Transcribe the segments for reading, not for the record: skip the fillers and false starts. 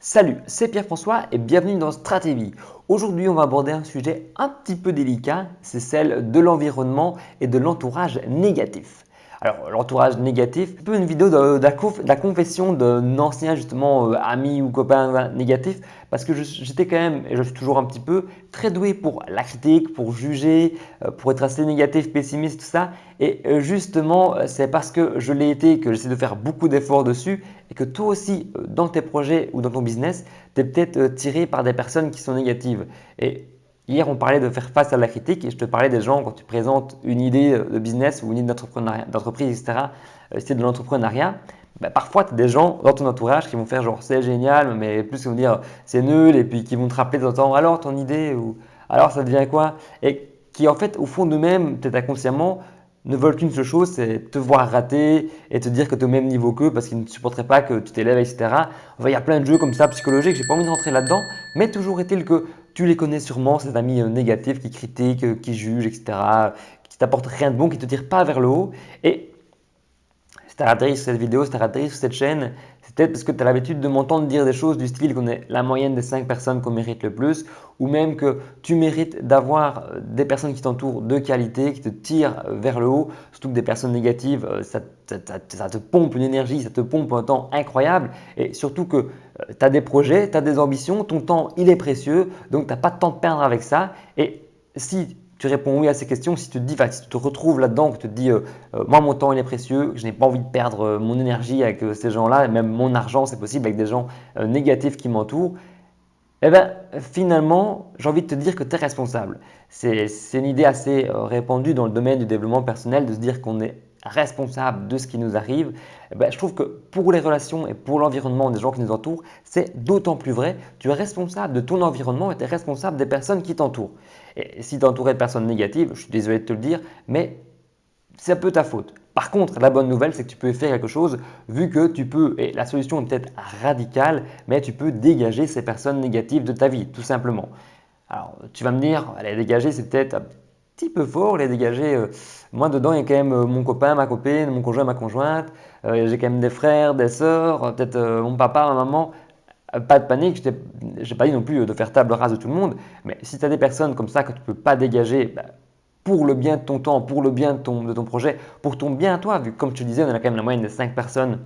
Salut, c'est Pierre-François et bienvenue dans Stratégie. Aujourd'hui, on va aborder un sujet un petit peu délicat, c'est celle de l'environnement et de l'entourage négatif. Alors, l'entourage négatif, un peu une vidéo de la confession d'un ancien justement ami ou copain négatif, parce que j'étais quand même, et je suis toujours un petit peu, très doué pour la critique, pour juger, pour être assez négatif, pessimiste, tout ça. Et justement, c'est parce que je l'ai été que j'essaie de faire beaucoup d'efforts dessus et que toi aussi, dans tes projets ou dans ton business, tu es peut-être tiré par des personnes qui sont négatives. Et hier, on parlait de faire face à la critique et je te parlais des gens quand tu présentes une idée de business ou une idée d'entreprise, etc. C'est de l'entrepreneuriat. Bah, parfois, tu as des gens dans ton entourage qui vont faire genre c'est génial, mais plus qui vont dire c'est nul et puis qui vont te rappeler de temps en temps alors ton idée ou alors ça devient quoi et qui en fait au fond d'eux-mêmes, peut-être inconsciemment, ne veulent qu'une seule chose, c'est te voir rater et te dire que tu es au même niveau qu'eux parce qu'ils ne supporteraient pas que tu t'élèves, etc. Enfin, il y a plein de jeux comme ça psychologiques, j'ai pas envie de rentrer là-dedans, mais toujours est-il que tu les connais sûrement, ces amis négatifs qui critiquent, qui jugent, etc., qui t'apportent rien de bon, qui te tirent pas vers le haut. Et si tu as atterri sur cette vidéo, si tu as atterri sur cette chaîne, c'est peut-être parce que tu as l'habitude de m'entendre dire des choses du style qu'on est la moyenne des 5 personnes qu'on mérite le plus, ou même que tu mérites d'avoir des personnes qui t'entourent de qualité, qui te tirent vers le haut, surtout que des personnes négatives, ça te pompe une énergie, ça te pompe un temps incroyable, et surtout que tu as des projets, tu as des ambitions, ton temps il est précieux, donc tu n'as pas de temps de perdre avec ça, et si tu réponds oui à ces questions, si tu te dis, enfin, si tu te retrouves là-dedans, que tu te dis, moi mon temps il est précieux, je n'ai pas envie de perdre mon énergie avec ces gens-là, et même mon argent c'est possible avec des gens négatifs qui m'entourent, eh bien finalement j'ai envie de te dire que tu es responsable. C'est une idée assez répandue dans le domaine du développement personnel de se dire qu'on est responsable de ce qui nous arrive. Eh ben, je trouve que pour les relations et pour l'environnement des gens qui nous entourent, c'est d'autant plus vrai. Tu es responsable de ton environnement et tu es responsable des personnes qui t'entourent. Et si tu es entouré de personnes négatives, je suis désolé de te le dire, mais c'est un peu ta faute. Par contre, la bonne nouvelle, c'est que tu peux faire quelque chose vu que tu peux, et la solution est peut-être radicale, mais tu peux dégager ces personnes négatives de ta vie, tout simplement. Alors, tu vas me dire, les dégager, c'est peut-être un petit peu fort, les dégager. Moi, dedans, il y a quand même mon copain, ma copine, mon conjoint, ma conjointe. J'ai quand même des frères, des sœurs, peut-être mon papa, ma maman. Pas de panique, je n'ai pas dit non plus de faire table rase de tout le monde, mais si tu as des personnes comme ça que tu ne peux pas dégager bah, pour le bien de ton temps, pour le bien de ton projet, pour ton bien à toi, vu que comme tu disais, on a quand même la moyenne des 5 personnes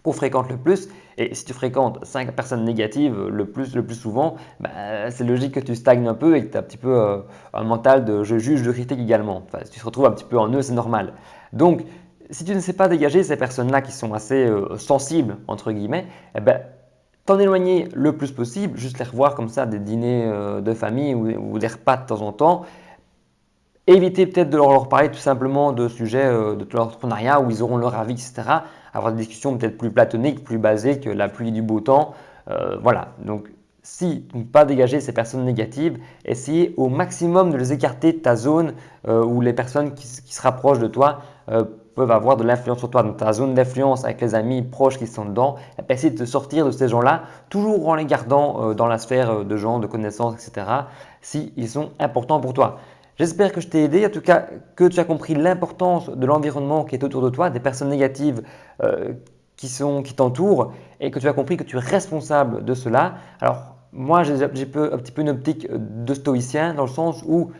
qu'on fréquente le plus, et si tu fréquentes 5 personnes négatives le plus souvent, bah, c'est logique que tu stagnes un peu et que tu as un petit peu un mental de je juge, de critique également. Enfin, si tu te retrouves un petit peu en eux, c'est normal. Donc, si tu ne sais pas dégager ces personnes-là qui sont assez sensibles, entre guillemets, eh ben, t'en éloigner le plus possible, juste les revoir comme ça, des dîners de famille ou des repas de temps en temps. Éviter peut-être de leur parler tout simplement de sujets de l'entrepreneuriat où ils auront leur avis, etc. Avoir des discussions peut-être plus platoniques, plus basées que la pluie du beau temps. Voilà, donc si tu ne peux pas dégager ces personnes négatives, essayez au maximum de les écarter de ta zone où les personnes qui se rapprochent de toi peuvent avoir de l'influence sur toi. Donc ta zone d'influence avec les amis proches qui sont dedans, essayer de te sortir de ces gens-là, toujours en les gardant dans la sphère de gens, de connaissances, etc. s'ils sont importants pour toi. J'espère que je t'ai aidé, en tout cas que tu as compris l'importance de l'environnement qui est autour de toi, des personnes négatives euh, qui t'entourent et que tu as compris que tu es responsable de cela. Alors moi j'ai un petit peu une optique de stoïcien dans le sens où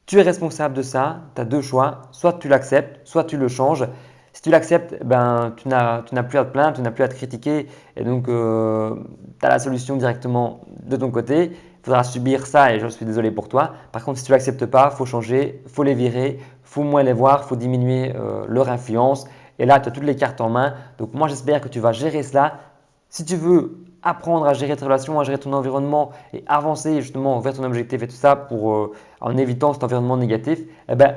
tu es responsable de ça, tu as deux choix, soit tu l'acceptes, soit tu le changes. Si tu l'acceptes, ben, tu n'as plus à te plaindre, tu n'as plus à te critiquer et donc tu as la solution directement de ton côté. Il faudra subir ça et je suis désolé pour toi. Par contre, si tu l'acceptes pas, il faut changer, il faut les virer, il faut moins les voir, il faut diminuer leur influence. Et là, tu as toutes les cartes en main. Donc moi, j'espère que tu vas gérer cela. Si tu veux apprendre à gérer tes relations, à gérer ton environnement et avancer justement vers ton objectif et tout ça en évitant cet environnement négatif, eh ben,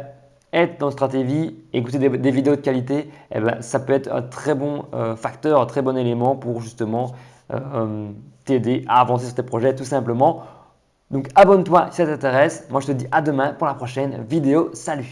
être dans stratégie, écouter des vidéos de qualité, eh ben, ça peut être un très bon facteur, un très bon élément pour justement t'aider à avancer sur tes projets tout simplement. Donc abonne-toi si ça t'intéresse. Moi je te dis à demain pour la prochaine vidéo. Salut!